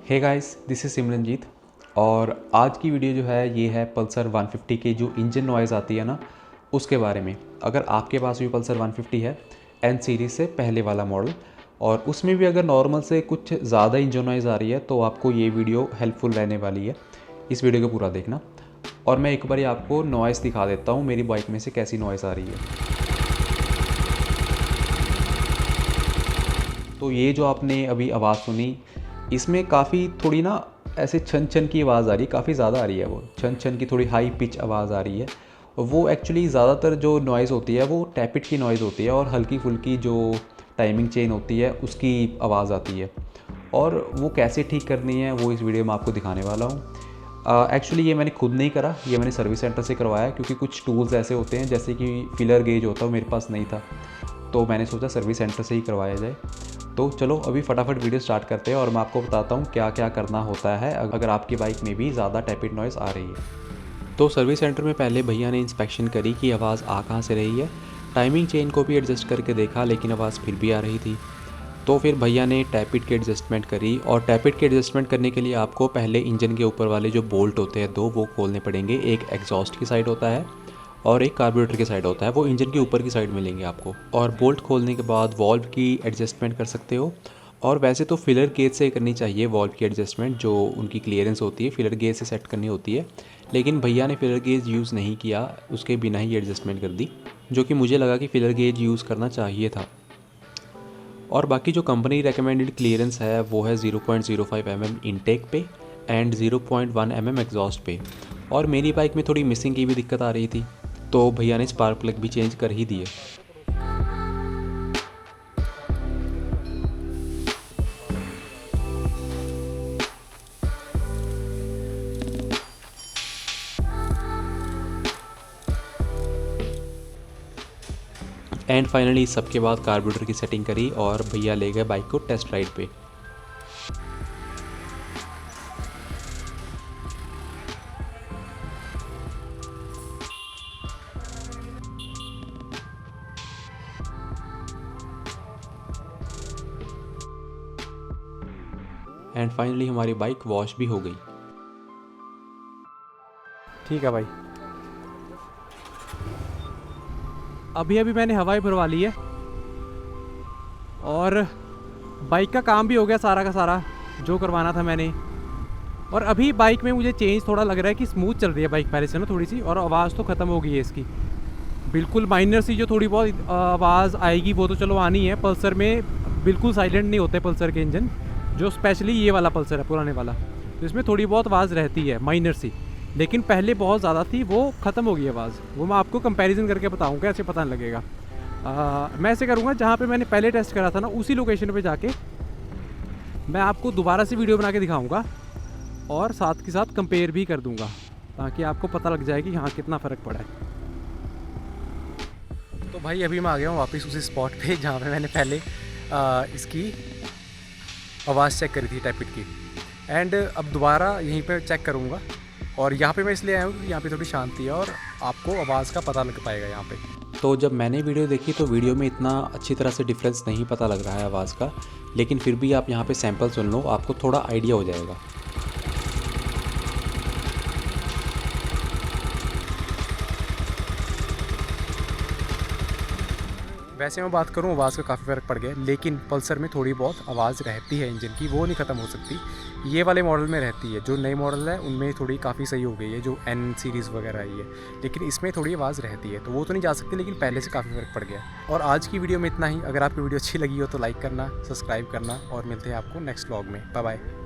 Hey guys, this is Simranjeet. और आज की वीडियो जो है ये है पल्सर 150 के जो इंजन नॉइज़ आती है ना उसके बारे में। अगर आपके पास भी पल्सर 150 है एन सीरीज़ से पहले वाला मॉडल और उसमें भी अगर नॉर्मल से कुछ ज़्यादा इंजन नॉइज़ आ रही है तो आपको ये वीडियो हेल्पफुल रहने वाली है। इस वीडियो को पूरा देखना और मैं एक बार आपको नॉइज़ दिखा देता हूँ मेरी बाइक में से कैसी नॉइज़ आ रही है। तो ये जो आपने अभी आवाज़ सुनी इसमें काफ़ी थोड़ी ना ऐसे छन छन की आवाज़ आ रही है, काफ़ी ज़्यादा आ रही है। वो छन छन की थोड़ी हाई पिच आवाज़ आ रही है। वो एक्चुअली ज़्यादातर जो नॉइज़ होती है वो टैपिट की नॉइज़ होती है और हल्की फुल्की जो टाइमिंग चेन होती है उसकी आवाज़ आती है। और वो कैसे ठीक करनी है वो इस वीडियो में आपको दिखाने वाला हूँ। एक्चुअली ये मैंने खुद नहीं करा, ये मैंने सर्विस सेंटर से करवाया क्योंकि कुछ टूल्स ऐसे होते हैं जैसे कि फिलर गेज होता है वो मेरे पास नहीं था, तो मैंने सोचा सर्विस सेंटर से ही करवाया जाए। तो चलो अभी फटाफट वीडियो स्टार्ट करते हैं और मैं आपको बताता हूँ क्या क्या करना होता है अगर आपकी बाइक में भी ज़्यादा टैपिट नॉइज़ आ रही है। तो सर्विस सेंटर में पहले भैया ने इंस्पेक्शन करी कि आवाज़ आ कहाँ से रही है। टाइमिंग चेन को भी एडजस्ट करके देखा लेकिन आवाज़ फिर भी आ रही थी। तो फिर भैया ने टैपिट की एडजस्टमेंट करी और टैपिट की एडजस्टमेंट करने के लिए आपको पहले इंजन के ऊपर वाले जो बोल्ट होते हैं दो वो खोलने पड़ेंगे। एक एग्जॉस्ट की साइड होता है और एक कार्बोरेटर की साइड होता है, वो इंजन के ऊपर की साइड मिलेंगे आपको। और बोल्ट खोलने के बाद वॉल्व की एडजस्टमेंट कर सकते हो। और वैसे तो फिलर गेज से करनी चाहिए वॉल्व की एडजस्टमेंट, जो उनकी क्लियरेंस होती है फिलर गेज से सेट करनी होती है, लेकिन भैया ने फिलर गेज यूज़ नहीं किया, उसके बिना ही एडजस्टमेंट कर दी, जो कि मुझे लगा कि फिलर गेज यूज़ करना चाहिए था। और बाकी जो कंपनी रेकमेंडेड क्लियरेंस है वो है 0.05 mm इनटेक पे एंड 0.1 mm एग्जॉस्ट पे। और मेरी बाइक में थोड़ी मिसिंग की भी दिक्कत आ रही थी, तो भैया ने स्पार्क प्लग भी चेंज कर ही दिए। एंड फाइनली इस सब के बाद कार्बोरेटर की सेटिंग करी और भैया ले गए बाइक को टेस्ट राइड पे। एंड फाइनली हमारी बाइक वॉश भी हो गई। ठीक है भाई, अभी अभी मैंने हवाई भरवा ली है और बाइक का काम भी हो गया सारा का सारा जो करवाना था मैंने। और अभी बाइक में मुझे चेंज थोड़ा लग रहा है कि स्मूथ चल रही है बाइक पहले से ना थोड़ी सी, और आवाज़ तो ख़त्म हो गई है इसकी। बिल्कुल माइनर सी जो थोड़ी बहुत आवाज़ आएगी वो तो चलो आनी है। पल्सर में बिल्कुल साइलेंट नहीं होते पल्सर के इंजन, जो स्पेशली ये वाला पल्सर है पुराने वाला, तो इसमें थोड़ी बहुत आवाज़ रहती है माइनर सी, लेकिन पहले बहुत ज़्यादा थी, वो ख़त्म हो गई आवाज़। वो मैं आपको कंपैरिजन करके बताऊँगा, ऐसे पता नहीं लगेगा। मैं ऐसे करूँगा जहाँ पे मैंने पहले टेस्ट करा था ना उसी लोकेशन पे जाके मैं आपको दोबारा से वीडियो बना के दिखाऊँगा और साथ के साथ कंपेयर भी कर दूँगा, ताकि आपको पता लग जाए कि हाँ कितना फ़र्क पड़ा है। तो भाई अभी मैं आ गया हूँ वापस उसी स्पॉट पे जहाँ पे मैंने पहले इसकी आवाज़ चेक करी थी टैपिट की, एंड अब दोबारा यहीं पे चेक करूँगा। और यहाँ पे मैं इसलिए आया हूँ क्योंकि यहाँ पे थोड़ी शांति है और आपको आवाज़ का पता लग पाएगा यहाँ पे। तो जब मैंने वीडियो देखी तो वीडियो में इतना अच्छी तरह से डिफरेंस नहीं पता लग रहा है आवाज़ का, लेकिन फिर भी आप यहाँ पे सैंपल सुन लो, आपको थोड़ा आइडिया हो जाएगा। वैसे मैं बात करूँ आवाज़ का काफ़ी फ़र्क पड़ गया, लेकिन पल्सर में थोड़ी बहुत आवाज़ रहती है इंजन की, वो नहीं ख़त्म हो सकती। ये वाले मॉडल में रहती है, जो नए मॉडल है उनमें थोड़ी काफ़ी सही हो गई है, जो एन सीरीज़ वगैरह आई है, लेकिन इसमें थोड़ी आवाज़ रहती है, तो वो तो नहीं जा सकती, लेकिन पहले से काफ़ी फ़र्क पड़ गया। और आज की वीडियो में इतना ही। अगर आपकी वीडियो अच्छी लगी हो तो लाइक करना, सब्सक्राइब करना, और मिलते हैं आपको नेक्स्ट व्लॉग में। Bye bye.